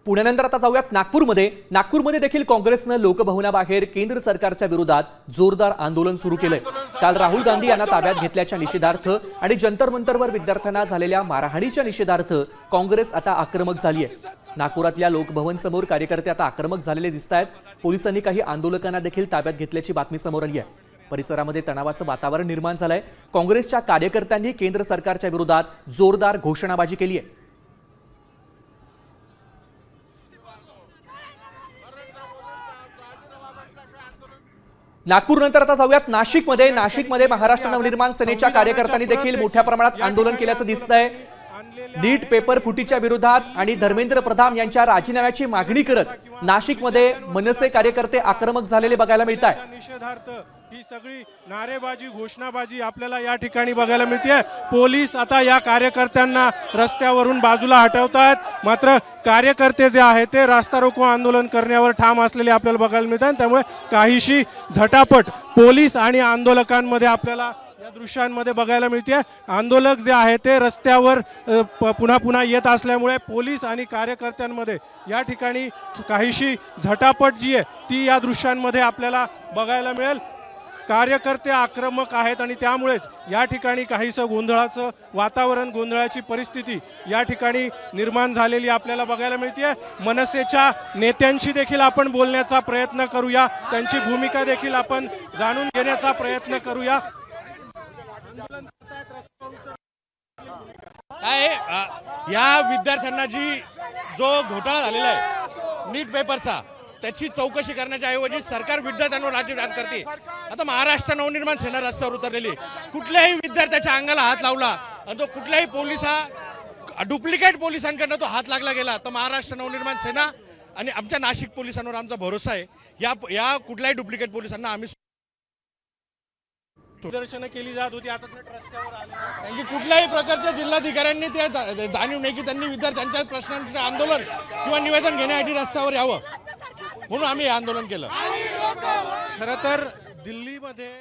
पुण्यानंतर आता जाऊयात नागपूरमध्ये देखील काँग्रेसनं लोकभवनाबाहेर केंद्र सरकारच्या विरोधात जोरदार आंदोलन सुरू केलंय। काल राहुल गांधी यांना ताब्यात घेतल्याच्या निषेधार्थ आणि जंतर मंतरवर विद्यार्थ्यांना झालेल्या मारहाणीच्या निषेधार्थ काँग्रेस आता आक्रमक झाली आहे। नागपुरातल्या लोकभवन समोर कार्यकर्ते आता आक्रमक झालेले दिसतायत। पोलिसांनी काही आंदोलकांना देखील ताब्यात घेतल्याची बातमी समोर आली आहे। परिसरामध्ये तणावाचं वातावरण निर्माण झालंय। काँग्रेसच्या कार्यकर्त्यांनी केंद्र सरकारच्या विरोधात जोरदार घोषणाबाजी केली आहे। नागपूरनंतर आता जाऊयात नाशिकमध्ये महाराष्ट्र नवनिर्माण सेनेच्या कार्यकर्त्यांनी देखील मोठ्या प्रमाणात आंदोलन केल्याचं दिसतंय। नीट पेपर फुटीच्या विरोधात आणि धर्मेंद्र प्रधान यांच्या राजीनाम्याची मागणी करत नाशिकमध्ये मनसे कार्यकर्ते आक्रमक झालेले बघायला मिळत आहे। निषेधार्थ ही सगळी नारेबाजी घोषणाबाजी आपल्याला या ठिकाणी बघायला मिळते। पोलीस आता या कार्यकर्त्यांना रस्त्यावरून बाजूला हटवतात, मात्र कार्यकर्ते जे आहेत ते रास्ता रोको आंदोलन करण्यावर ठाम असलेले आपल्याला बघायला मिळतात। त्यामुळे काहीशी झटापट पोलीस आणि आंदोलकांमध्ये आपल्याला या दृश्यांमध्ये बघायला मिळते। आंदोलक जे आहेत ते रस्त्यावर पुन्हा पुन्हा येत असल्यामुळे पोलीस आणि कार्यकर्त्यांमध्ये या ठिकाणी काहीशी झटापट जी आहे ती या दृश्यांमध्ये आपल्याला बघायला मिळेल। कार्यकर्ते आक्रमक आहेत आणि त्यामुळेच या ठिकाणी काहीसं गोंधळाचं वातावरण, गोंधळाची परिस्थिती या ठिकाणी निर्माण झालेली आपल्याला बघायला मिळते। मनसेच्या नेत्यांशी देखील आपण बोलण्याचा प्रयत्न करूया, त्यांची भूमिका देखील आपण जाणून घेण्याचा प्रयत्न करूया। या विद्यार्थ्यांना जो घोटाळा झालेला आहे नीट पेपरचा, त्याची चौकशी करण्याच्या ऐवजी सरकार विद्यार्थ्यांवर राज्यराज करते। आता महाराष्ट्र नवनिर्माण सेना रस्त्यावर उतरलेली, कुठल्याही विद्यार्थ्याच्या अंगाला हात लावला आणि तो कुठल्याही डुप्लिकेट पोलिसांकडनं तो हात लागला गेला तर महाराष्ट्र नवनिर्माण सेना आणि आमच्या नाशिक पोलिसांवर आमचा भरोसा आहे। या कुठल्याही डुप्लिकेट पोलिसांना आम्ही दर्शनं केली जात होती, आता रस्त्यावर आले कारण की कुठल्याही प्रकारच्या जिल्हाधिकाऱ्यांनी ते जाणीव नाही की त्यांनी विद्यार्थ्यांच्या प्रश्नांचे आंदोलन किंवा निवेदन घेण्यासाठी रस्त्यावर यावं, म्हणून आम्ही हे आंदोलन केलं। खरं तर दिल्लीमध्ये